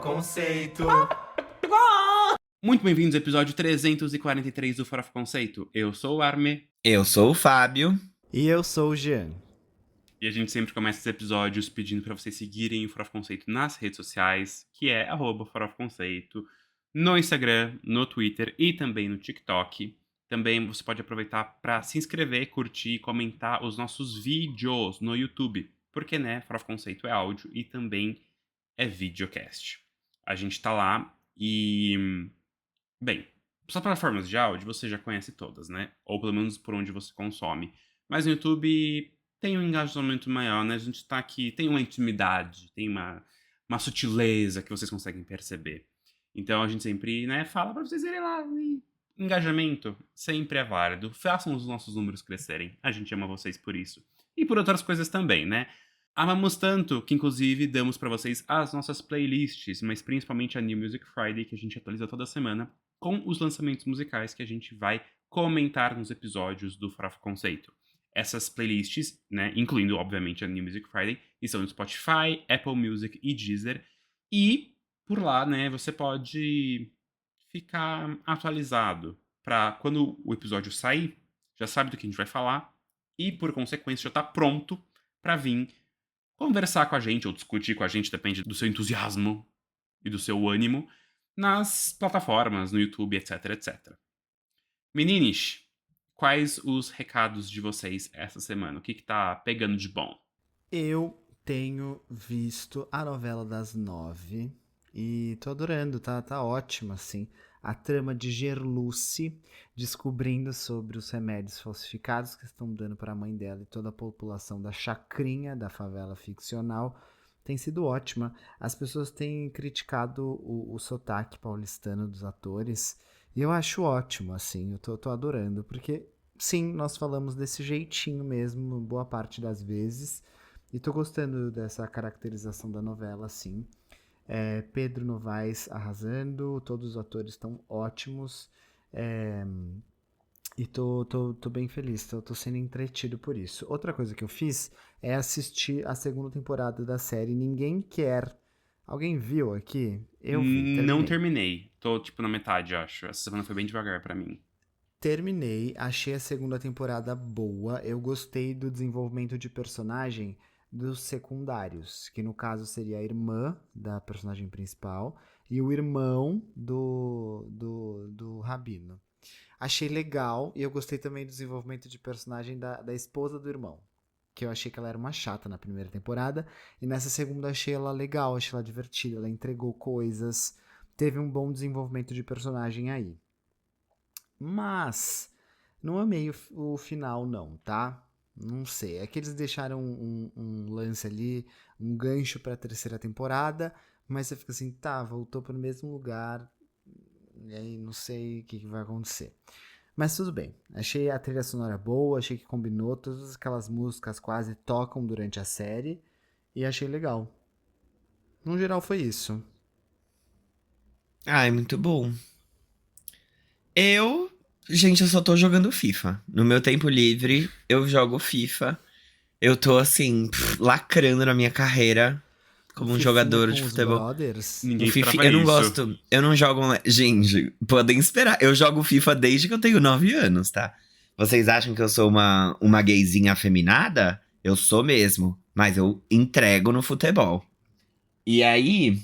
Conceito. Muito bem-vindos ao episódio 343 do Farofa Conceito. Eu sou o Arme. Eu sou o Fábio. E eu sou o Jean. E a gente sempre começa esses episódios pedindo pra vocês seguirem o Farofa Conceito nas redes sociais, que é @Farofa Conceito, no Instagram, no Twitter e também no TikTok. Também você pode aproveitar para se inscrever, curtir e comentar os nossos vídeos no YouTube. Porque, né, Farofa Conceito é áudio e também é videocast. A gente tá lá e... Bem, as plataformas de áudio você já conhece todas, né? Ou pelo menos por onde você consome. Mas no YouTube tem um engajamento maior, né? A gente tá aqui, tem uma intimidade, tem uma sutileza que vocês conseguem perceber. Então a gente sempre, né, fala pra vocês irem lá. E engajamento sempre é válido. Façam os nossos números crescerem. A gente ama vocês por isso. E por outras coisas também, né? Amamos tanto que, inclusive, damos pra vocês as nossas playlists, mas principalmente a New Music Friday, que a gente atualiza toda semana, com os lançamentos musicais que a gente vai comentar nos episódios do Farofa Conceito. Essas playlists, né, incluindo, obviamente, a New Music Friday, estão no Spotify, Apple Music e Deezer. E, por lá, né, você pode ficar atualizado pra quando o episódio sair, já sabe do que a gente vai falar e, por consequência, já tá pronto pra vir conversar com a gente ou discutir com a gente, depende do seu entusiasmo e do seu ânimo, nas plataformas, no YouTube, etc, etc. Meninos, quais os recados de vocês essa semana? O que tá pegando de bom? Eu tenho visto a novela das 9 e tô adorando, tá ótimo, assim. A trama de Gerluce descobrindo sobre os remédios falsificados que estão dando para a mãe dela e toda a população da chacrinha da favela ficcional tem sido ótima. As pessoas têm criticado o sotaque paulistano dos atores e eu acho ótimo, assim, eu tô adorando, porque sim, nós falamos desse jeitinho mesmo, boa parte das vezes, e tô gostando dessa caracterização da novela, assim. Pedro Novaes arrasando, todos os atores estão ótimos, e tô bem feliz, tô sendo entretido por isso. Outra coisa que eu fiz é assistir a segunda temporada da série Ninguém Quer. Alguém viu aqui? Eu vi, Não terminei. terminei. Tô, tipo, na metade, acho. Essa semana foi bem devagar pra mim. Terminei, achei a segunda temporada boa, eu gostei do desenvolvimento de personagem dos secundários, que no caso seria a irmã da personagem principal e o irmão do Rabino. Achei legal e eu gostei também do desenvolvimento de personagem da esposa do irmão, que eu achei que ela era uma chata na primeira temporada, e nessa segunda achei ela legal, achei ela divertida, ela entregou coisas, teve um bom desenvolvimento de personagem aí. Mas não amei o final não, tá? Não sei, é que eles deixaram um lance ali, um gancho pra terceira temporada, mas você fica assim, tá, voltou pro mesmo lugar, e aí não sei o que vai acontecer. Mas tudo bem, achei a trilha sonora boa, achei que combinou, todas aquelas músicas quase tocam durante a série, e achei legal. No geral foi isso. Ai, muito bom. Gente, eu só tô jogando FIFA. No meu tempo livre, eu jogo FIFA. Eu tô, assim, lacrando na minha carreira como um Fifinha jogador com de os futebol. brothers. Ninguém FIFA, esperava eu não isso. gosto, eu não jogo. Gente, podem esperar. Eu jogo FIFA desde que eu tenho 9 anos, tá? Vocês acham que eu sou uma gayzinha afeminada? Eu sou mesmo. Mas eu entrego no futebol. E aí,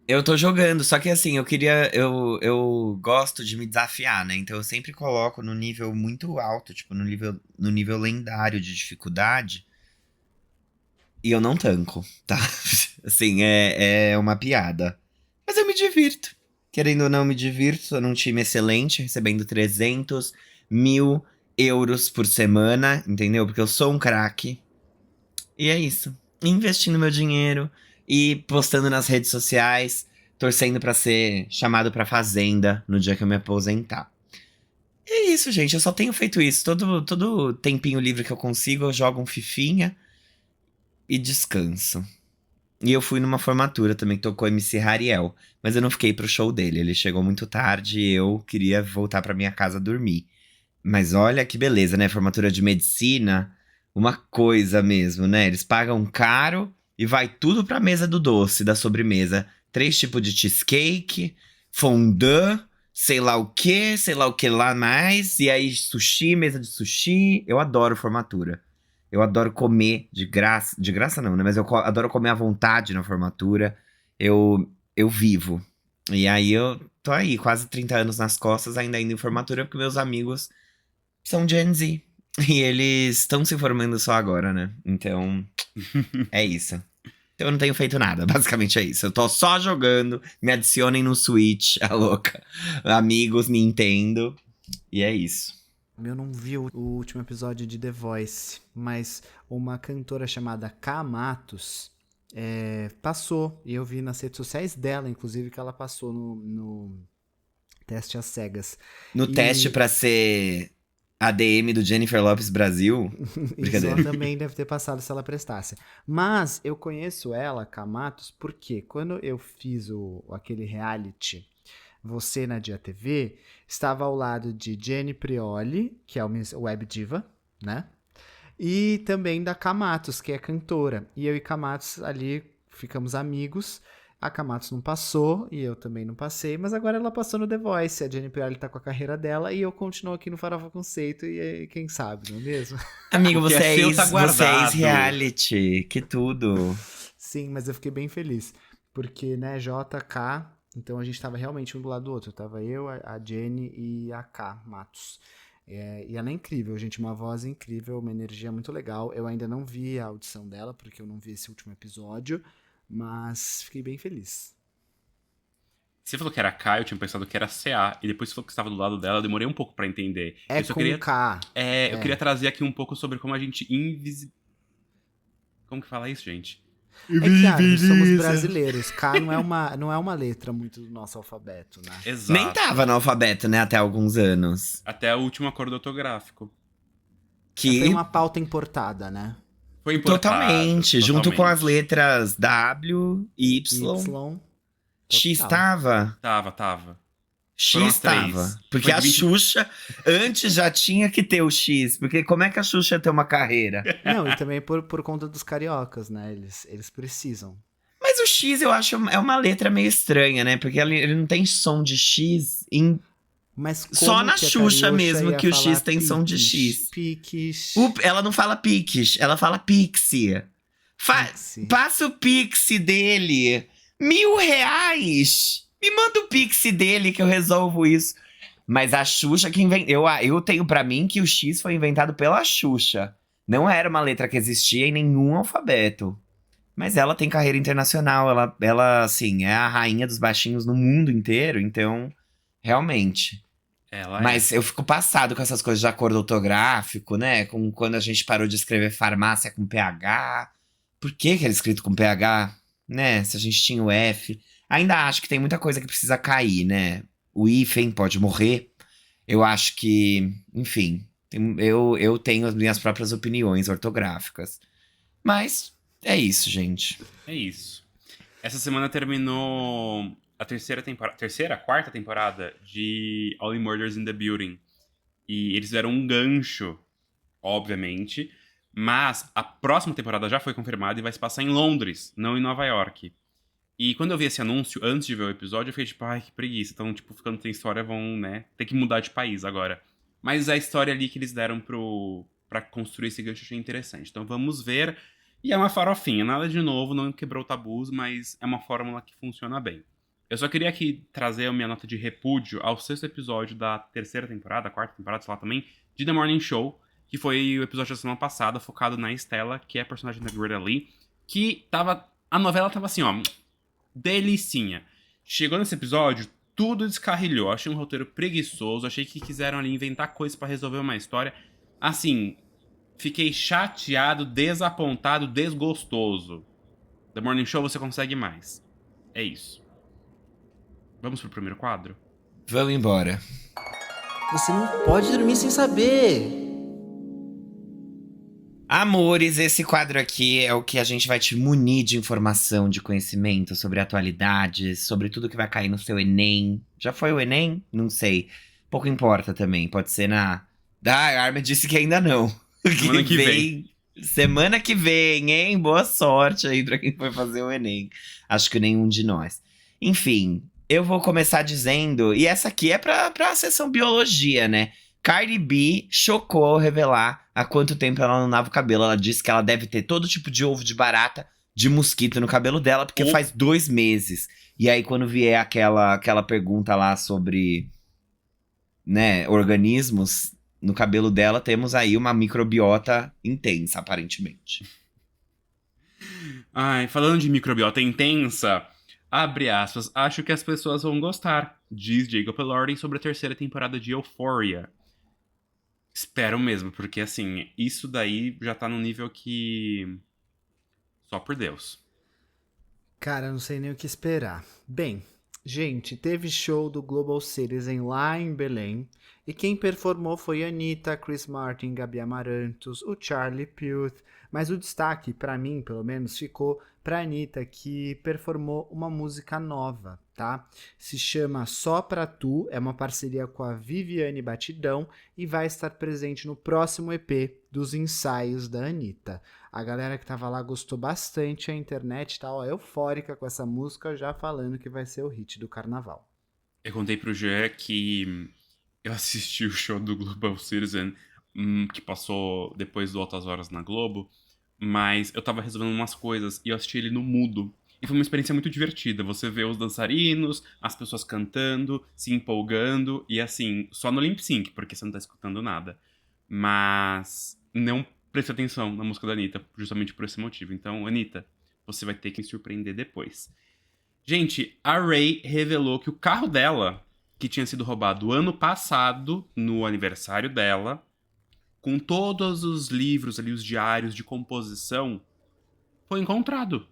eu tô jogando, só que assim, eu gosto de me desafiar, né? Então eu sempre coloco no nível muito alto, tipo, no nível lendário de dificuldade. E eu não tanco, tá? Assim, é uma piada. Mas eu me divirto. Querendo ou não, me divirto. Tô num time excelente, recebendo 300.000 euros por semana, entendeu? Porque eu sou um craque. E é isso. Investindo meu dinheiro e postando nas redes sociais, torcendo pra ser chamado pra fazenda no dia que eu me aposentar. E é isso, gente. Eu só tenho feito isso. Todo tempinho livre que eu consigo, eu jogo um fifinha e descanso. E eu fui numa formatura também, que tocou MC Hariel. Mas eu não fiquei pro show dele. Ele chegou muito tarde e eu queria voltar pra minha casa dormir. Mas olha que beleza, né? Formatura de medicina, uma coisa mesmo, né? Eles pagam caro e vai tudo pra mesa do doce, da sobremesa. 3 tipos de cheesecake, fondant, sei lá o que lá mais. E aí sushi, mesa de sushi. Eu adoro formatura. Eu adoro comer de graça. De graça não, né? Mas eu adoro comer à vontade na formatura. Eu vivo. E aí eu tô aí, quase 30 anos nas costas, ainda indo em formatura, porque meus amigos são Gen Z. E eles estão se formando só agora, né? Então, é isso. Então eu não tenho feito nada, basicamente é isso. Eu tô só jogando, me adicionem no Switch, a louca. Amigos, me entendo. E é isso. Eu não vi o último episódio de The Voice, mas uma cantora chamada K Matos passou, e eu vi nas redes sociais dela, inclusive, que ela passou no teste às cegas. No E- teste pra ser ADM do Jennifer Lopez Brasil. Isso Brincadeira. ela também deve ter passado se ela prestasse. Mas eu conheço ela, K Matos, porque quando eu fiz aquele reality Você na Dia TV, estava ao lado de Jenny Prioli, que é uma web diva, né? E também da K Matos, que é cantora. E eu e K Matos ali ficamos amigos. A K Matos não passou e eu também não passei, mas agora ela passou no The Voice. A Jenny Prioli tá com a carreira dela e eu continuo aqui no Farofa Conceito e quem sabe, não é mesmo? Amigo, O que é seu tá vocês guardado. reality. Que tudo. Sim, mas eu fiquei bem feliz. Porque, né, JK, então a gente tava realmente um do lado do outro. Tava eu, a Jenny e a K Matos. E ela é incrível, gente, uma voz incrível, uma energia muito legal. Eu ainda não vi a audição dela, porque eu não vi esse último episódio, mas fiquei bem feliz. Você falou que era K, eu tinha pensado que era CA. E depois você falou que estava do lado dela, eu demorei um pouco pra entender. É eu só com queria, K. eu queria trazer aqui um pouco sobre como a gente Como que fala isso, gente? É claro, somos brasileiros. K não é uma letra muito do nosso alfabeto, né? Exato. Nem tava no alfabeto, né, até alguns anos. Até o último acordo ortográfico. Que Foi uma pauta importada, né? Foi importado. totalmente, junto com as totalmente. letras W, Y, Y. X total. tava. Tava. X as três. tava. Porque Foi de a 20. Xuxa antes já tinha que ter o X. Porque como é que a Xuxa ia ter uma carreira? Não, e também por conta dos cariocas, né? Eles precisam. Mas o X eu acho é uma letra meio estranha, né? Porque ele não tem som de X Mas como só na que a Xuxa Cariúcha mesmo ia que o falar X tem som de X. Piques. Ela não fala piques, ela fala pixie. Pixie. Passa o pixie dele. R$1.000. Me manda o pixie dele que eu resolvo isso. Mas a Xuxa que inventou. Eu tenho pra mim que o X foi inventado pela Xuxa. Não era uma letra que existia em nenhum alfabeto. Mas ela tem carreira internacional. Ela assim, é a rainha dos baixinhos no mundo inteiro. Então, realmente. Ela Mas eu fico passado com essas coisas de acordo ortográfico, né? Com quando a gente parou de escrever farmácia com PH. Por que era escrito com PH? Né? Se a gente tinha o F. Ainda acho que tem muita coisa que precisa cair, né? O hífen pode morrer. Eu acho que, enfim, eu tenho as minhas próprias opiniões ortográficas. Mas é isso, gente. É isso. Essa semana terminou a quarta temporada de Only Murders in the Building. E eles fizeram um gancho, obviamente. Mas a próxima temporada já foi confirmada e vai se passar em Londres, não em Nova York. E quando eu vi esse anúncio, antes de ver o episódio, eu fiquei tipo, ai, que preguiça. Então, tipo, ficando sem história, vão, né, ter que mudar de país agora. Mas a história ali que eles deram pra construir esse gancho eu achei interessante. Então vamos ver. E é uma farofinha, nada de novo, não quebrou tabus, mas é uma fórmula que funciona bem. Eu só queria aqui trazer a minha nota de repúdio ao 6º episódio da terceira temporada, 4ª temporada, sei lá também, de The Morning Show, que foi o episódio da semana passada, focado na Stella, que é a personagem da Greta Lee, que a novela tava assim, ó, delicinha. Chegou nesse episódio, tudo descarrilhou. Achei um roteiro preguiçoso, achei que quiseram ali inventar coisas pra resolver uma história. Assim, fiquei chateado, desapontado, desgostoso. The Morning Show você consegue mais. É isso. Vamos pro primeiro quadro? Vamos embora. Você não pode dormir sem saber. Amores, esse quadro aqui é o que a gente vai te munir de informação, de conhecimento sobre atualidades, sobre tudo que vai cair no seu Enem. Já foi o Enem? Não sei. Pouco importa também. Pode ser na... a Armin disse que ainda não. Semana que vem. Semana que vem, hein? Boa sorte aí pra quem foi fazer o Enem. Acho que nenhum de nós. Enfim, eu vou começar dizendo, e essa aqui é pra sessão biologia, né? Cardi B chocou ao revelar há quanto tempo ela não lava o cabelo. Ela disse que ela deve ter todo tipo de ovo de barata, de mosquito no cabelo dela, porque faz 2 meses. E aí, quando vier aquela pergunta lá sobre, né, organismos no cabelo dela, temos aí uma microbiota intensa, aparentemente. Ai, falando de microbiota intensa, abre aspas, acho que as pessoas vão gostar, diz Jacob Elordi sobre a terceira temporada de Euphoria. Espero mesmo, porque assim, isso daí já tá num nível que... Só por Deus. Cara, eu não sei nem o que esperar. Bem, gente, teve show do Global Citizen lá em Belém. E quem performou foi a Anitta, Chris Martin, Gabi Amarantos, o Charlie Puth. Mas o destaque, pra mim, pelo menos, ficou pra Anitta, que performou uma música nova, tá? Se chama Só Pra Tu, é uma parceria com a Viviane Batidão e vai estar presente no próximo EP dos ensaios da Anitta. A galera que tava lá gostou bastante, a internet tá eufórica com essa música, já falando que vai ser o hit do carnaval. Eu contei pro Jean que eu assisti o show do Global Citizen, que passou depois do Altas Horas na Globo, mas eu tava resolvendo umas coisas e eu assisti ele no mudo. E foi uma experiência muito divertida. Você vê os dançarinos, as pessoas cantando, se empolgando, e assim, só no lip sync, porque você não tá escutando nada. Mas não prestei atenção na música da Anitta, justamente por esse motivo. Então, Anitta, você vai ter que me surpreender depois. Gente, a Ray revelou que o carro dela, que tinha sido roubado ano passado, no aniversário dela, com todos os livros ali, os diários de composição, foi encontrado.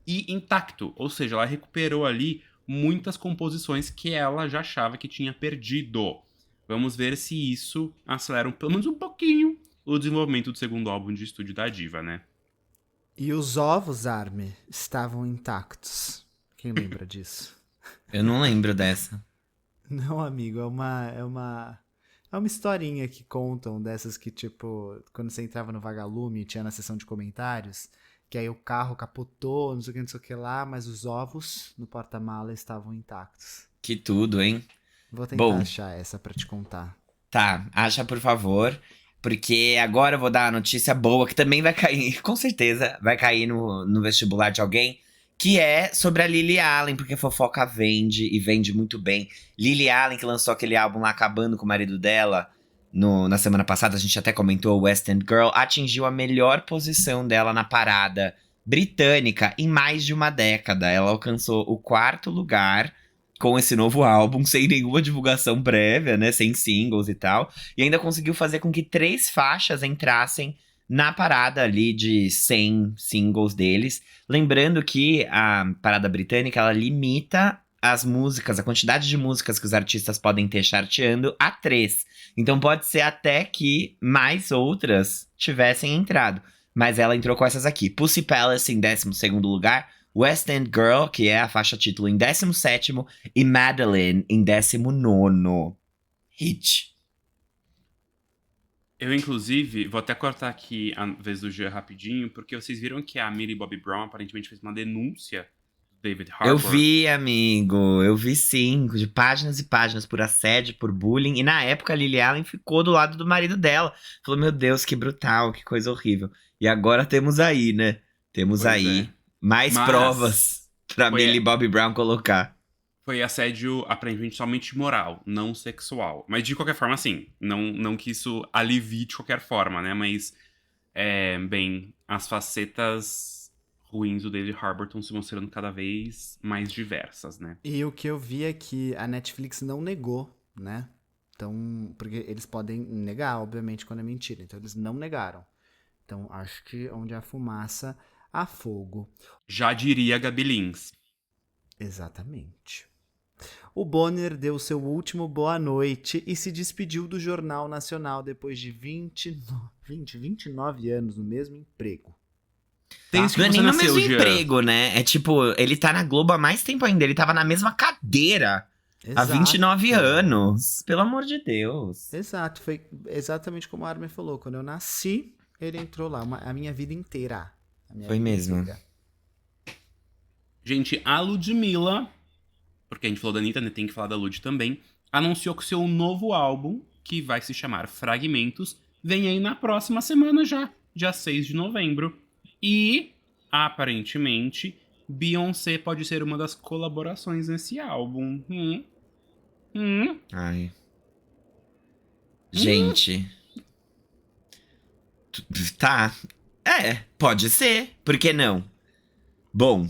E intacto. Ou seja, ela recuperou ali muitas composições que ela já achava que tinha perdido. Vamos ver se isso acelera pelo menos um pouquinho o desenvolvimento do segundo álbum de estúdio da diva, né? E os ovos, Armin, estavam intactos. Quem lembra disso? Eu não lembro dessa. Não, amigo, é uma historinha que contam dessas que, tipo, quando você entrava no Vagalume, tinha na seção de comentários, que aí o carro capotou, não sei o que lá, mas os ovos no porta-mala estavam intactos. Que tudo, hein? Vou tentar Bom, achar essa pra te contar. tá, acha por favor, porque agora eu vou dar a notícia boa, que também vai cair, com certeza, vai cair no vestibular de alguém, que é sobre a Lily Allen, porque fofoca vende, e vende muito bem. Lily Allen, que lançou aquele álbum lá, Acabando com o Marido dela, na semana passada, a gente até comentou, West End Girl, atingiu a melhor posição dela na parada britânica em mais de uma década. Ela alcançou o 4º lugar com esse novo álbum, sem nenhuma divulgação prévia, né, sem singles e tal, e ainda conseguiu fazer com que 3 faixas entrassem na parada ali de 100 singles deles. Lembrando que a parada britânica, ela limita as músicas, a quantidade de músicas que os artistas podem ter charteando a 3. Então pode ser até que mais outras tivessem entrado. Mas ela entrou com essas aqui. Pussy Palace em 12º lugar, West End Girl, que é a faixa título, em 17º, e Madeline em 19º. Hit. Eu, inclusive, vou até cortar aqui a vez do Jean rapidinho, porque vocês viram que a Millie Bobby Brown aparentemente fez uma denúncia do David Harbour. Eu vi, amigo. Eu vi sim, de páginas e páginas por assédio, por bullying. E na época a Lily Allen ficou do lado do marido dela. Falou, meu Deus, que brutal, que coisa horrível. E agora temos aí, né? Temos Pois aí é. mais Mas provas pra foi- Millie Bobby Brown colocar. Foi assédio, aparentemente, somente moral, não sexual. Mas, de qualquer forma, assim, não que isso alivie de qualquer forma, né? Mas, bem, as facetas ruins do David Harbour estão se mostrando cada vez mais diversas, né? E o que eu vi é que a Netflix não negou, né? Então, porque eles podem negar, obviamente, quando é mentira. Então, eles não negaram. Então, acho que onde há fumaça, há fogo. Já diria Gabi Lins. Exatamente. O Bonner deu seu último boa noite e se despediu do Jornal Nacional depois de 29 anos no mesmo emprego. Desde Não que é você nem no nasceu, mesmo Jean. emprego, né? É tipo, ele tá na Globo há mais tempo ainda. Ele tava na mesma cadeira há 29 anos. Pelo amor de Deus. Exato, foi exatamente como a Armin falou. Quando eu nasci, ele entrou lá, a minha vida inteira. A minha Foi vida mesmo. inteira. Gente, a Ludmilla porque a gente falou da Anitta, né? Tem que falar da Lud também, anunciou que seu novo álbum, que vai se chamar Fragmentos, vem aí na próxima semana já, dia 6 de novembro. E, aparentemente, Beyoncé pode ser uma das colaborações nesse álbum. Ai. Gente. Tá. Pode ser. Por que não? Bom,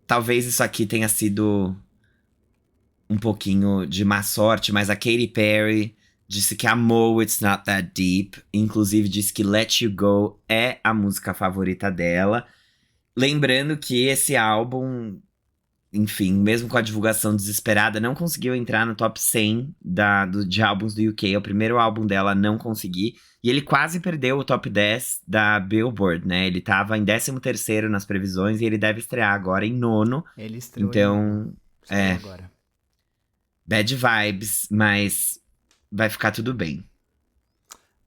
talvez isso aqui tenha sido um pouquinho de má sorte, mas a Katy Perry disse que amou It's Not That Deep. Inclusive disse que Let You Go é a música favorita dela. Lembrando que esse álbum, enfim, mesmo com a divulgação desesperada, não conseguiu entrar no top 100 de álbuns do UK. É o primeiro álbum dela a não conseguir. E ele quase perdeu o top 10 da Billboard, né? Ele tava em 13º nas previsões e ele deve estrear agora em 9º. Ele estreou Então, estreou agora. Bad vibes, mas vai ficar tudo bem.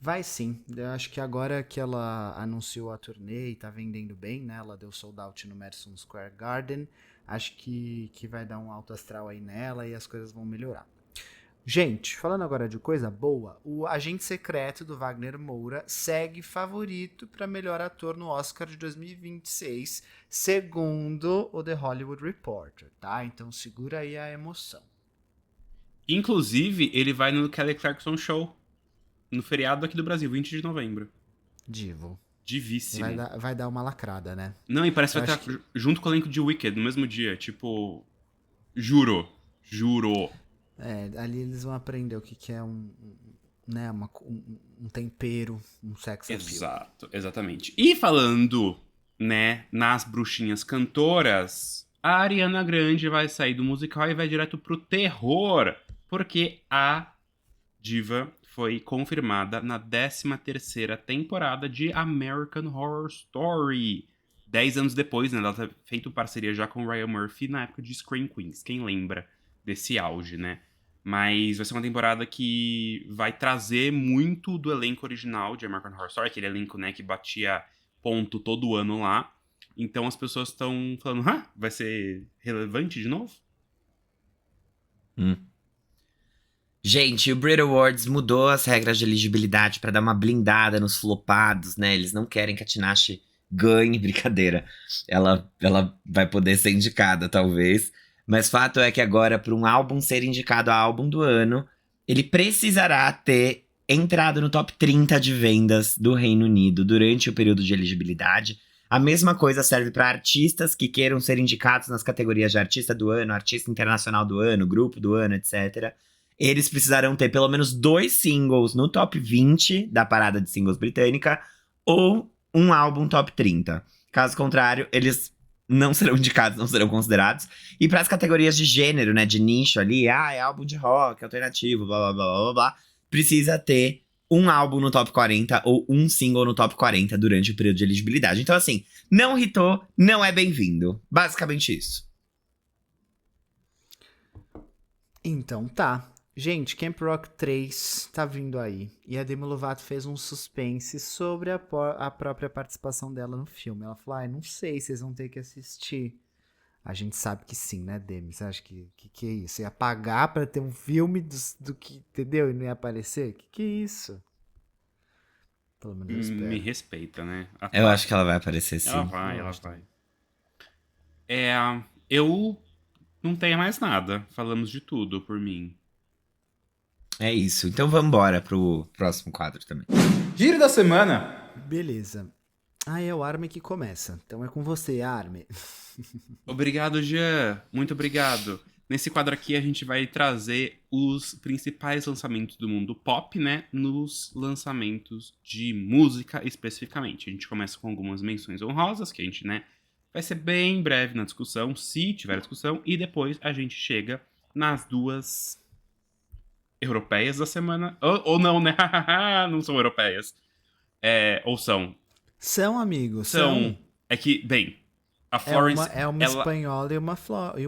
Vai sim. Eu acho que agora que ela anunciou a turnê e tá vendendo bem, né? Ela deu sold out no Madison Square Garden. Acho que vai dar um alto astral aí nela e as coisas vão melhorar. Gente, falando agora de coisa boa, o agente secreto do Wagner Moura segue favorito para melhor ator no Oscar de 2026, segundo o The Hollywood Reporter, tá? Então segura aí a emoção. Inclusive, ele vai no Kelly Clarkson Show, no feriado aqui do Brasil, 20 de novembro. Divo. Divíssimo. Vai dar uma lacrada, né? Não, e parece que vai estar junto com o elenco de Wicked no mesmo dia. Tipo, juro. Ali eles vão aprender o que é um tempero, um sex appeal. Exato, exatamente. E falando, né, nas bruxinhas cantoras, a Ariana Grande vai sair do musical e vai direto pro terror, porque a diva foi confirmada na 13ª temporada de American Horror Story. 10 anos depois, né, ela tá feito parceria já com o Ryan Murphy na época de Scream Queens, quem lembra desse auge, né? Mas vai ser uma temporada que vai trazer muito do elenco original de American Horror Story, aquele elenco, né, que batia ponto todo ano lá. Então as pessoas estão falando, vai ser relevante de novo? Gente, o Brit Awards mudou as regras de elegibilidade pra dar uma blindada nos flopados, né? Eles não querem que a Tinashe ganhe, brincadeira. Ela vai poder ser indicada, talvez. Mas fato é que agora, para um álbum ser indicado a álbum do ano, ele precisará ter entrado no top 30 de vendas do Reino Unido durante o período de elegibilidade. A mesma coisa serve para artistas que queiram ser indicados nas categorias de artista do ano, artista internacional do ano, grupo do ano, etc. Eles precisarão ter pelo menos 2 singles no top 20 da parada de singles britânica ou um álbum top 30. Caso contrário, eles não serão indicados, não serão considerados. E para as categorias de gênero, né, de nicho ali, é álbum de rock, alternativo, blá, blá, blá, blá, blá, precisa ter um álbum no top 40 ou um single no top 40 durante o período de elegibilidade. Então, assim, não hitou, não é bem-vindo. Basicamente isso. Então tá. Gente, Camp Rock 3 tá vindo aí. E a Demi Lovato fez um suspense sobre a própria participação dela no filme. Ela falou, não sei, vocês vão ter que assistir. A gente sabe que sim, né, Demi? Você acha que é isso? Ia pagar pra ter um filme do que, entendeu? E não ia aparecer? Que é isso? Pelo menos eu espero. Me respeita, né? Eu acho que ela vai aparecer sim. Ela vai. Eu não tenho mais nada. Falamos de tudo por mim. É isso. Então vamos embora pro próximo quadro também. Giro da semana. Beleza. É o Arme que começa. Então é com você, Arme. Obrigado, Jean. Muito obrigado. Nesse quadro aqui a gente vai trazer os principais lançamentos do mundo pop, né? Nos lançamentos de música especificamente. A gente começa com algumas menções honrosas, que a gente, né, vai ser bem breve na discussão, se tiver discussão. E depois a gente chega nas 2 europeias da semana. Ou não, né? Não são europeias. Ou são. São, amigos. São. É que, bem, a Florence... É uma espanhola e uma Florence.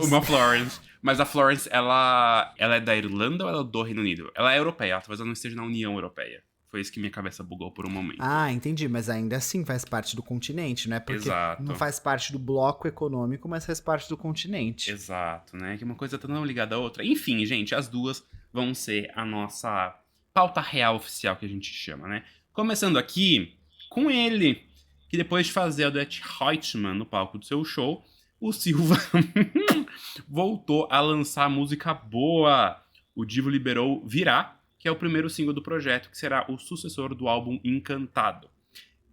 Uma Florence. Mas a Florence, ela é da Irlanda ou ela é do Reino Unido? Ela é europeia, talvez ela não esteja na União Europeia. Foi isso que minha cabeça bugou por um momento. Ah, entendi, mas ainda assim faz parte do continente, não é porque Exato. não faz parte do bloco econômico, mas faz parte do continente. Exato, né? Que uma coisa tá não ligada à outra. Enfim, gente, as duas vão ser a nossa pauta real oficial que a gente chama, né? Começando aqui com ele, que depois de fazer a Odete Reutemann no palco do seu show, o Silva voltou a lançar música boa. O Divo liberou Virá, que é o primeiro single do projeto, que será o sucessor do álbum Encantado.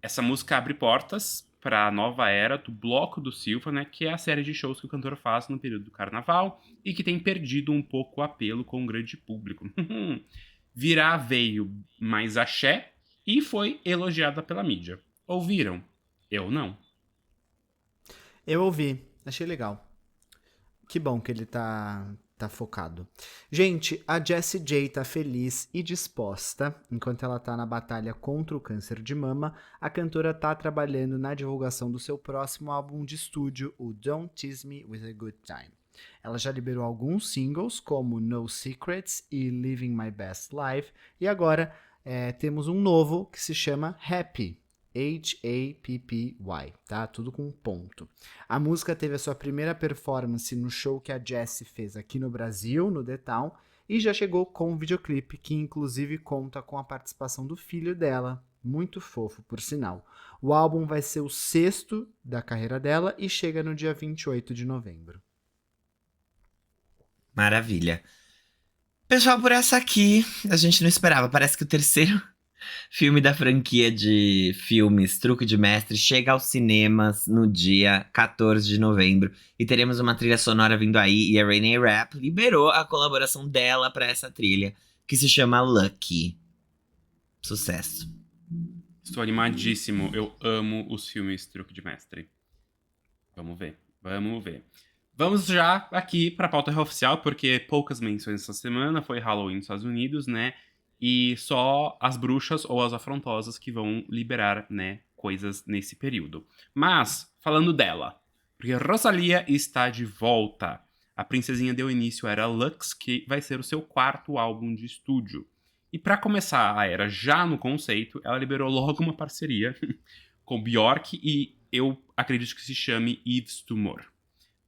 Essa música abre portas para a nova era do Bloco do Silva, né, que é a série de shows que o cantor faz no período do carnaval e que tem perdido um pouco o apelo com o grande público. Virá veio mais axé e foi elogiada pela mídia. Ouviram? Eu não. Eu ouvi, achei legal. Que bom que ele tá focado. Gente, a Jessie J tá feliz e disposta. Enquanto ela tá na batalha contra o câncer de mama, a cantora tá trabalhando na divulgação do seu próximo álbum de estúdio, o Don't Tease Me With A Good Time. Ela já liberou alguns singles, como No Secrets e Living My Best Life, e agora temos um novo que se chama Happy. Happy, tá? Tudo com um ponto. A música teve a sua primeira performance no show que a Jessie fez aqui no Brasil, no The Town, e já chegou com um videoclipe que inclusive conta com a participação do filho dela, muito fofo, por sinal. O álbum vai ser o 6º da carreira dela e chega no dia 28 de novembro. Maravilha. Pessoal, por essa aqui, a gente não esperava. Parece que o terceiro filme da franquia de filmes Truque de Mestre chega aos cinemas no dia 14 de novembro. E teremos uma trilha sonora vindo aí. E a Renee Rapp liberou a colaboração dela pra essa trilha, que se chama Lucky. Sucesso. Estou animadíssimo. Eu amo os filmes Truque de Mestre. Vamos ver. Vamos já aqui pra pauta real oficial, porque poucas menções essa semana. Foi Halloween nos Estados Unidos, né? E só as bruxas ou as afrontosas que vão liberar, né, coisas nesse período. Mas, falando dela, porque Rosalía está de volta. A princesinha deu início à era Lux, que vai ser o seu 4º álbum de estúdio. E para começar a era já no conceito, ela liberou logo uma parceria com Bjork e eu acredito que se chame Yves Tumor.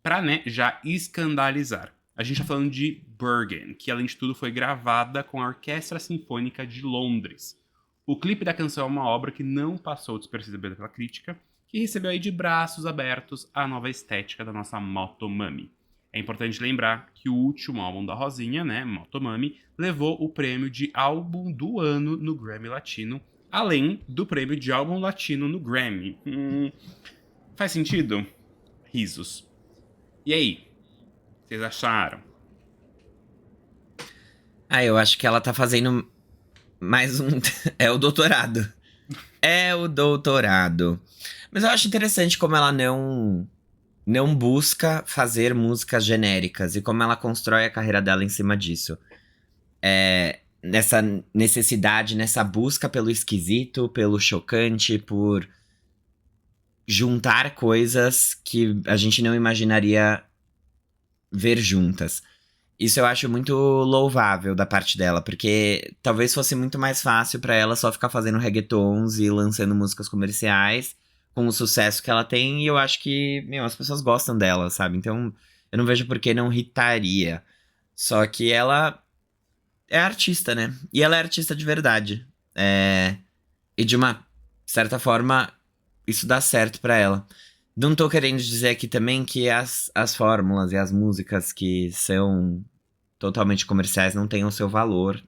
Pra, né, já escandalizar. A gente tá falando de Bergen, que além de tudo foi gravada com a Orquestra Sinfônica de Londres. O clipe da canção é uma obra que não passou despercebida pela crítica, que recebeu aí de braços abertos a nova estética da nossa Motomami. É importante lembrar que o último álbum da Rosinha, né, Motomami, levou o prêmio de álbum do ano no Grammy Latino, além do prêmio de álbum latino no Grammy. Faz sentido? Risos. E aí? Vocês acharam? Eu acho que ela tá fazendo mais um... É o doutorado. Mas eu acho interessante como ela não busca fazer músicas genéricas e como ela constrói a carreira dela em cima disso. Nessa necessidade, nessa busca pelo esquisito, pelo chocante, por juntar coisas que a gente não imaginaria ver juntas. Isso eu acho muito louvável da parte dela, porque talvez fosse muito mais fácil pra ela só ficar fazendo reggaetons e lançando músicas comerciais com o sucesso que ela tem, e eu acho que, as pessoas gostam dela, sabe? Então, eu não vejo por que não hitaria. Só que ela é artista, né? E ela é artista de verdade. E de uma certa forma, isso dá certo pra ela. Não tô querendo dizer aqui também que as fórmulas e as músicas que são totalmente comerciais não tenham seu valor.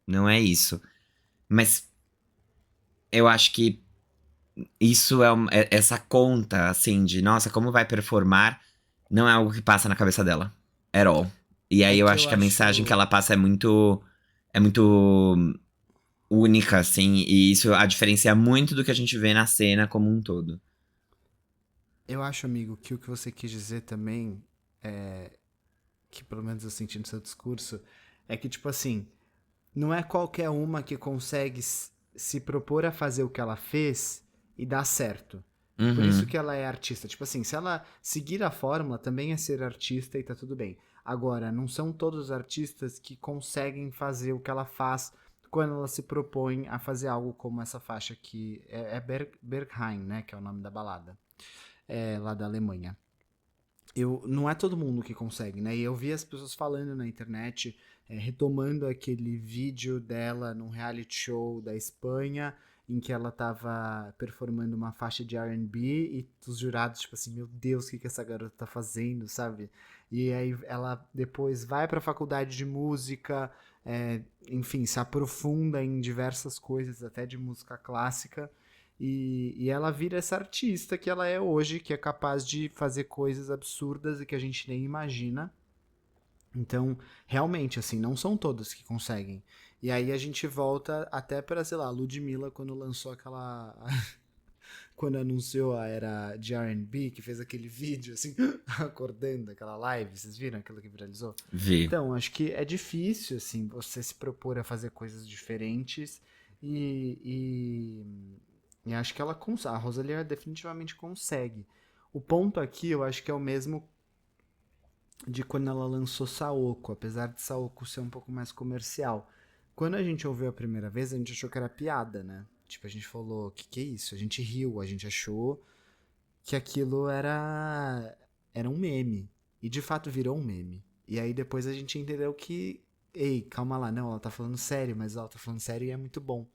Não é isso. Mas eu acho que isso essa conta, assim, de nossa, como vai performar, não é algo que passa na cabeça dela. At all. E aí eu acho que a mensagem que ela passa é muito única, assim, e isso a diferencia muito do que a gente vê na cena como um todo. Eu acho, amigo, que o que você quis dizer também que pelo menos eu senti no seu discurso, é que, tipo assim, não é qualquer uma que consegue se propor a fazer o que ela fez e dar certo. Uhum. Por isso que ela é artista. Tipo assim, se ela seguir a fórmula, também é ser artista e tá tudo bem. Agora, não são todos os artistas que conseguem fazer o que ela faz quando ela se propõe a fazer algo como essa faixa que é Berghain, né, que é o nome da balada, lá da Alemanha. Não é todo mundo que consegue, né? E eu vi as pessoas falando na internet, retomando aquele vídeo dela num reality show da Espanha, em que ela tava performando uma faixa de R&B e os jurados, tipo assim, meu Deus, o que essa garota tá fazendo, sabe? E aí ela depois vai pra faculdade de música, enfim, se aprofunda em diversas coisas, até de música clássica, e ela vira essa artista que ela é hoje, que é capaz de fazer coisas absurdas e que a gente nem imagina. Então, realmente, assim, não são todas que conseguem. E aí a gente volta até para, sei lá, Ludmilla, quando lançou aquela. Quando anunciou a era de R&B, que fez aquele vídeo, assim, acordando, aquela live. Vocês viram aquilo que viralizou? Vi. Então, acho que é difícil, assim, você se propor a fazer coisas diferentes e acho que ela consegue. A Rosalia definitivamente consegue. O ponto aqui, eu acho que é o mesmo de quando ela lançou Saoko, apesar de Saoko ser um pouco mais comercial. Quando a gente ouviu a primeira vez, a gente achou que era piada, né? Tipo, a gente falou, que é isso? A gente riu, a gente achou que aquilo era um meme. E de fato virou um meme. E aí depois a gente entendeu que, ei, calma lá, não, ela tá falando sério, mas ela tá falando sério e é muito bom.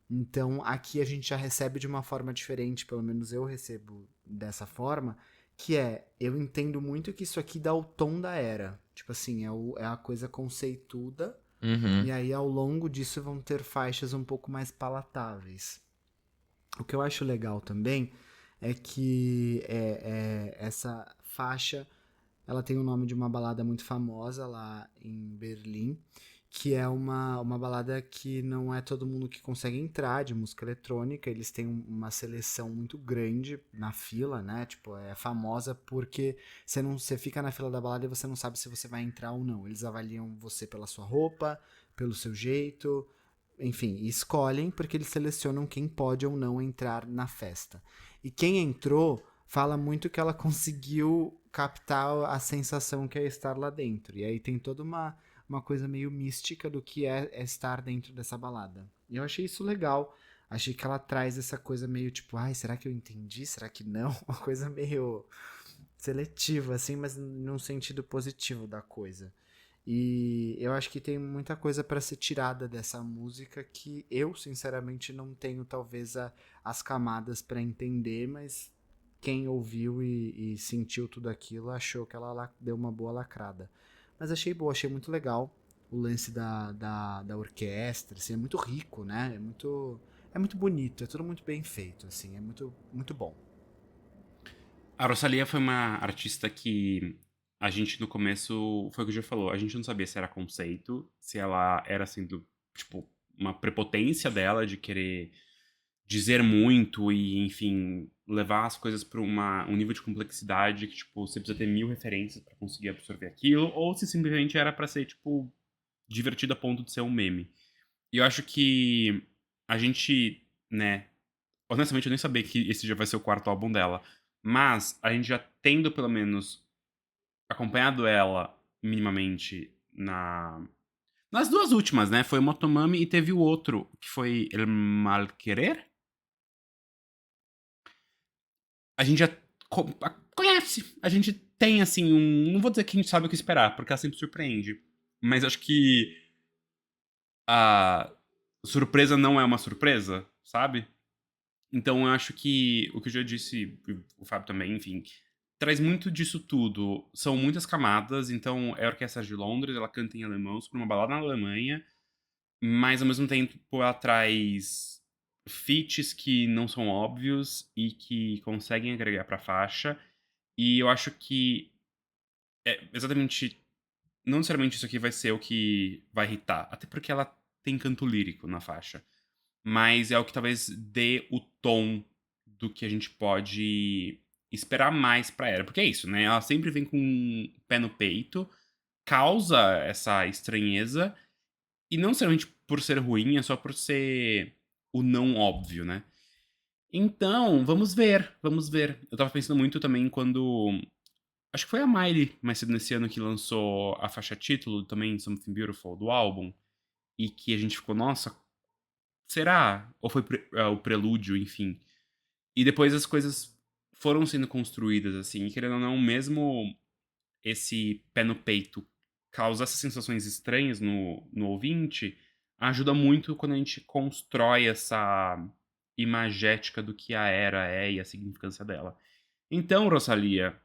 Então aqui a gente já recebe de uma forma diferente, pelo menos eu recebo dessa forma, que eu entendo muito que isso aqui dá o tom da era. Tipo assim, é a coisa conceituda, Uhum. e aí ao longo disso vão ter faixas um pouco mais palatáveis. O que eu acho legal também é que essa faixa ela tem o nome de uma balada muito famosa lá em Berlim, que é uma balada que não é todo mundo que consegue entrar de música eletrônica. Eles têm uma seleção muito grande na fila, né? Tipo, é famosa porque você fica na fila da balada e você não sabe se você vai entrar ou não. Eles avaliam você pela sua roupa, pelo seu jeito, enfim, e escolhem porque eles selecionam quem pode ou não entrar na festa. E quem entrou fala muito que ela conseguiu captar a sensação que é estar lá dentro. E aí tem toda uma coisa meio mística do que é estar dentro dessa balada. E eu achei isso legal. Achei que ela traz essa coisa meio tipo, ai, será que eu entendi? Será que não? Uma coisa meio seletiva, assim, mas num sentido positivo da coisa. E eu acho que tem muita coisa para ser tirada dessa música que eu, sinceramente, não tenho talvez as camadas para entender, mas quem ouviu e sentiu tudo aquilo achou que ela deu uma boa lacrada. Mas achei boa, achei muito legal o lance da orquestra, assim, é muito rico, né? É muito bonito, é tudo muito bem feito, assim, é muito, muito bom. A Rosalía foi uma artista que a gente no começo, foi o que o Gil falou, a gente não sabia se era conceito, se ela era assim, tipo, uma prepotência dela de querer dizer muito e, enfim, levar as coisas para um nível de complexidade que, tipo, você precisa ter 1000 referências para conseguir absorver aquilo, ou se simplesmente era para ser, tipo, divertido a ponto de ser um meme. E eu acho que a gente, né, honestamente eu nem sabia que esse já vai ser o quarto álbum dela, mas a gente já tendo pelo menos acompanhado ela minimamente nas duas últimas, né? Foi o Motomami e teve o outro, que foi El Mal Querer. A gente já conhece. A gente tem, assim, não vou dizer que a gente sabe o que esperar, porque ela sempre surpreende. Mas acho que a surpresa não é uma surpresa, sabe? Então eu acho que o que eu já disse, o Fábio também, enfim, traz muito disso tudo. São muitas camadas, então é a Orquestra de Londres, ela canta em alemão sobre uma balada na Alemanha, mas ao mesmo tempo ela traz feats que não são óbvios e que conseguem agregar pra faixa. E eu acho que é exatamente, não necessariamente isso aqui vai ser o que vai irritar, até porque ela tem canto lírico na faixa. Mas é o que talvez dê o tom do que a gente pode esperar mais pra ela. Porque é isso, né? Ela sempre vem com um pé no peito, causa essa estranheza, e não necessariamente por ser ruim, é só por ser o não óbvio, né? Então, vamos ver, vamos ver. Eu tava pensando muito também quando. Acho que foi a Miley mais cedo nesse ano que lançou a faixa título também, Something Beautiful, do álbum. e que a gente ficou, nossa, será? Ou foi o prelúdio, enfim. E depois as coisas foram sendo construídas, assim, e querendo ou não, mesmo esse pé no peito causa essas sensações estranhas no ouvinte, ajuda muito quando a gente constrói essa imagética do que a era é e a significância dela. Então, Rosalia,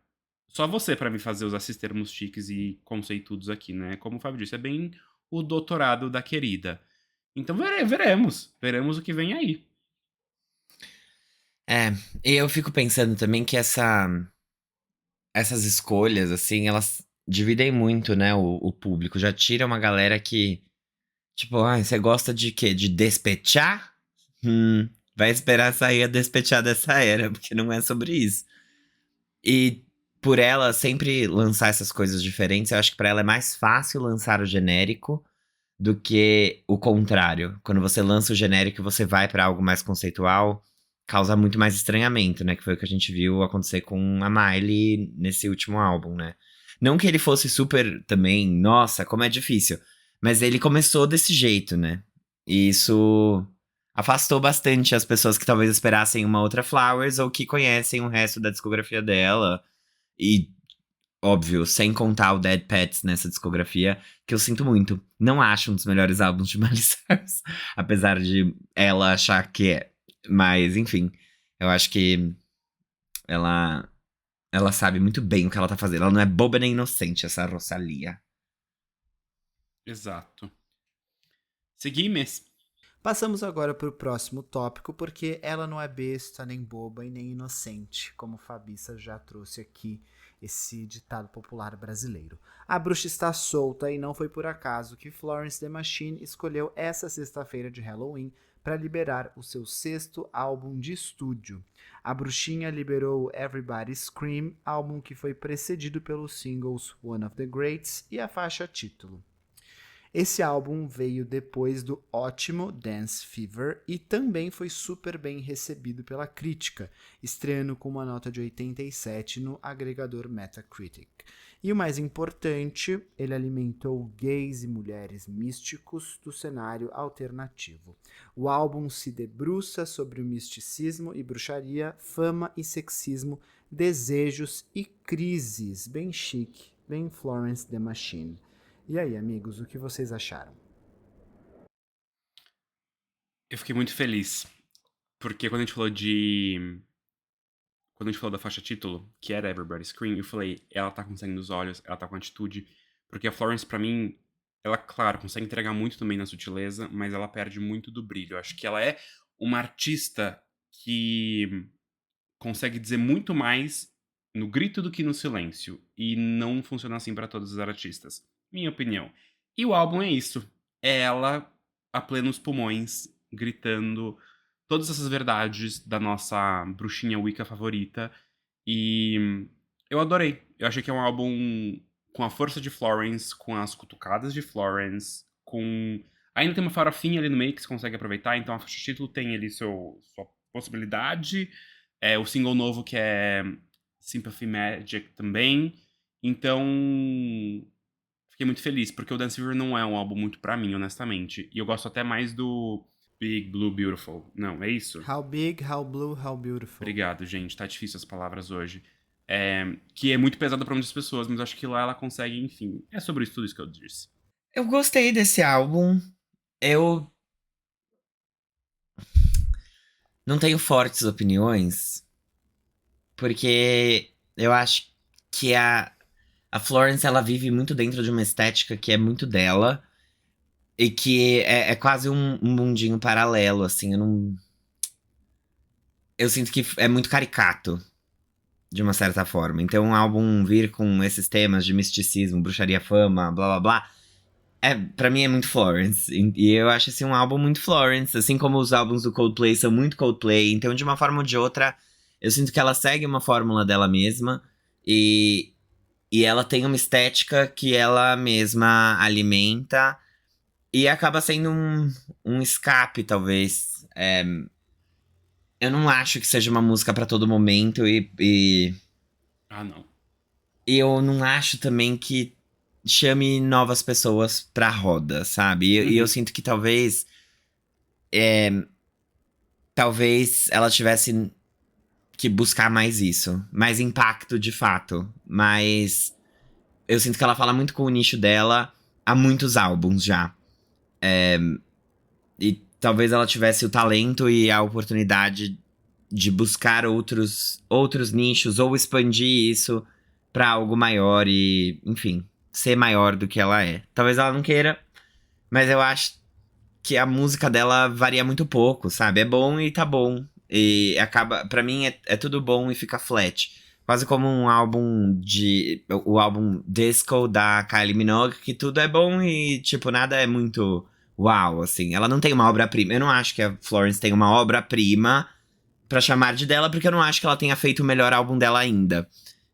só você pra me fazer usar esses termos chiques e conceituados aqui, né? Como o Fábio disse, é bem o doutorado da querida. Então veremos o que vem aí. É, e eu fico pensando também que essas escolhas, assim, elas dividem muito, né, o público. Já tira uma galera que, tipo, você gosta de quê? De despechar? Vai esperar sair a despechar dessa era, porque não é sobre isso. E por ela sempre lançar essas coisas diferentes, eu acho que pra ela é mais fácil lançar o genérico do que o contrário. Quando você lança o genérico e você vai pra algo mais conceitual, causa muito mais estranhamento, né? Que foi o que a gente viu acontecer com a Miley nesse último álbum, né? Não que ele fosse super também, nossa, como é difícil. Mas ele começou desse jeito, né? E isso afastou bastante as pessoas que talvez esperassem uma outra Flowers ou que conhecem o resto da discografia dela. E, óbvio, sem contar o Dead Pets nessa discografia, que eu sinto muito. Não acho um dos melhores álbuns de Miley Cyrus, apesar de ela achar que é. Mas, enfim, eu acho que ela sabe muito bem o que ela tá fazendo. Ela não é boba nem inocente, essa Rosalia. Exato. Seguimos. Passamos agora para o próximo tópico, porque ela não é besta, nem boba e nem inocente, como Fabiça já trouxe aqui esse ditado popular brasileiro. A bruxa está solta e não foi por acaso que Florence The Machine escolheu essa sexta-feira de Halloween para liberar o seu sexto álbum de estúdio. A bruxinha liberou Everybody Scream, álbum que foi precedido pelos singles One of the Greats e a faixa título. Esse álbum veio depois do ótimo Dance Fever e também foi super bem recebido pela crítica, estreando com uma nota de 87 no agregador Metacritic. E o mais importante, ele alimentou gays e mulheres místicos do cenário alternativo. O álbum se debruça sobre o misticismo e bruxaria, fama e sexismo, desejos e crises. Bem chique, bem Florence The Machine. E aí, amigos, o que vocês acharam? Eu fiquei muito feliz, porque quando a gente falou de... Quando a gente falou da faixa título, que era Everybody Scream, eu falei, ela tá com sangue nos olhos, ela tá com atitude, porque a Florence, pra mim, ela, claro, consegue entregar muito também na sutileza, mas ela perde muito do brilho. Eu acho que ela é uma artista que consegue dizer muito mais no grito do que no silêncio, e não funciona assim pra todos os artistas. Minha opinião. E o álbum é isso. É ela a plenos pulmões, gritando todas essas verdades da nossa bruxinha Wicca favorita. E eu adorei. Eu achei que é um álbum com a força de Florence, com as cutucadas de Florence, com... Ainda tem uma farofinha ali no meio que você consegue aproveitar, então a faixa título tem ali sua possibilidade. É o single novo que é Sympathy Magic também. Então, fiquei muito feliz, porque o Dance Fever não é um álbum muito pra mim, honestamente. E eu gosto até mais do Big Blue Beautiful. Não, é isso? How big, how blue, how beautiful. Obrigado, gente. Tá difícil as palavras hoje. Que é muito pesado pra muitas pessoas, mas acho que lá ela consegue, enfim. É sobre isso tudo isso que eu disse. Eu gostei desse álbum. Eu não tenho fortes opiniões, porque eu acho que a Florence, ela vive muito dentro de uma estética que é muito dela, e que é quase um mundinho paralelo, assim, eu sinto que é muito caricato, de uma certa forma. Então um álbum vir com esses temas de misticismo, bruxaria, fama, blá blá blá, pra mim é muito Florence. E eu acho assim um álbum muito Florence, assim como os álbuns do Coldplay são muito Coldplay. Então, de uma forma ou de outra, eu sinto que ela segue uma fórmula dela mesma. E ela tem uma estética que ela mesma alimenta. E acaba sendo um escape, talvez. Eu não acho que seja uma música pra todo momento. Ah, não. E eu não acho também que chame novas pessoas pra roda, sabe? E eu sinto que talvez ela tivesse que buscar mais isso. Mais impacto, de fato. Mas eu sinto que ela fala muito com o nicho dela há muitos álbuns já. E talvez ela tivesse o talento e a oportunidade de buscar outros nichos ou expandir isso pra algo maior e, enfim, ser maior do que ela é. Talvez ela não queira, mas eu acho que a música dela varia muito pouco, sabe? É bom e tá bom. E acaba, pra mim é tudo bom e fica flat. Quase como um álbum o álbum Disco da Kylie Minogue, que tudo é bom e, tipo, nada é muito uau, assim. Ela não tem uma obra-prima. Eu não acho que a Florence tem uma obra-prima pra chamar de dela, porque eu não acho que ela tenha feito o melhor álbum dela ainda.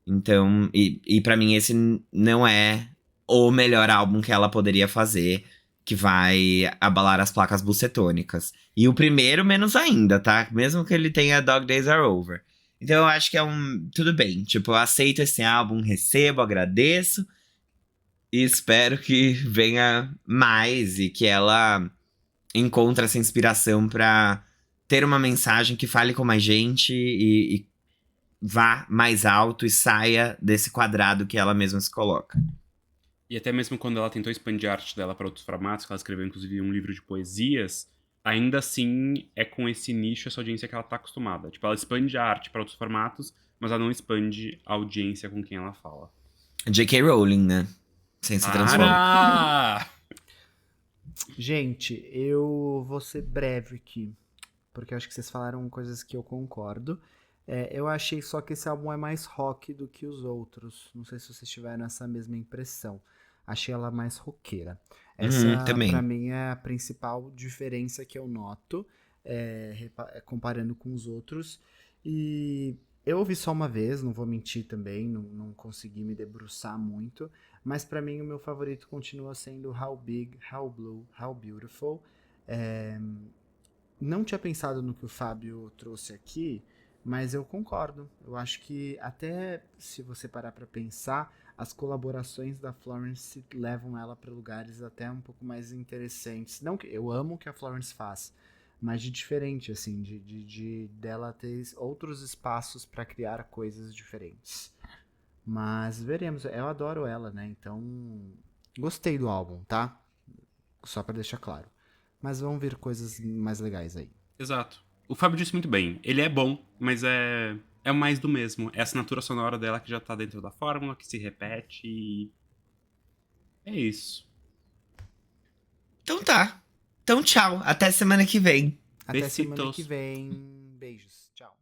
Então, e para mim esse não é o melhor álbum que ela poderia fazer, que vai abalar as placas bucetônicas. E o primeiro, menos ainda, tá? Mesmo que ele tenha Dog Days Are Over. Então eu acho que é tudo bem. Tipo, eu aceito esse álbum, recebo, agradeço. E espero que venha mais e que ela encontre essa inspiração pra ter uma mensagem que fale com mais gente e vá mais alto e saia desse quadrado que ela mesma se coloca. E até mesmo quando ela tentou expandir a arte dela para outros formatos, que ela escreveu inclusive um livro de poesias, ainda assim é com esse nicho, essa audiência que ela tá acostumada. Tipo, ela expande a arte para outros formatos, mas ela não expande a audiência com quem ela fala. J.K. Rowling, né? Sem ser transfóbico. Para! Gente, eu vou ser breve aqui, porque eu acho que vocês falaram coisas que eu concordo. Eu achei só que esse álbum é mais rock do que os outros. Não sei se vocês tiveram essa mesma impressão. Achei ela mais roqueira. Essa, pra Também. mim, é a principal diferença que eu noto, comparando com os outros. E eu ouvi só uma vez, não vou mentir também, não consegui me debruçar muito. Mas pra mim, o meu favorito continua sendo How Big, How Blue, How Beautiful. É, não tinha pensado no que o Fábio trouxe aqui, mas eu concordo. Eu acho que até se você parar pra pensar, as colaborações da Florence levam ela para lugares até um pouco mais interessantes. Não que eu amo o que a Florence faz, mas de diferente assim, de dela ter outros espaços para criar coisas diferentes. Mas veremos. Eu adoro ela, né? Então gostei do álbum, tá? Só pra deixar claro. Mas vão vir coisas mais legais aí. Exato. O Fábio disse muito bem. Ele é bom, mas é mais do mesmo. É a assinatura sonora dela que já tá dentro da fórmula, que se repete e... É isso. Então tá. Então tchau. Até semana que vem. Até semana Besitos. que vem. Beijos. Tchau.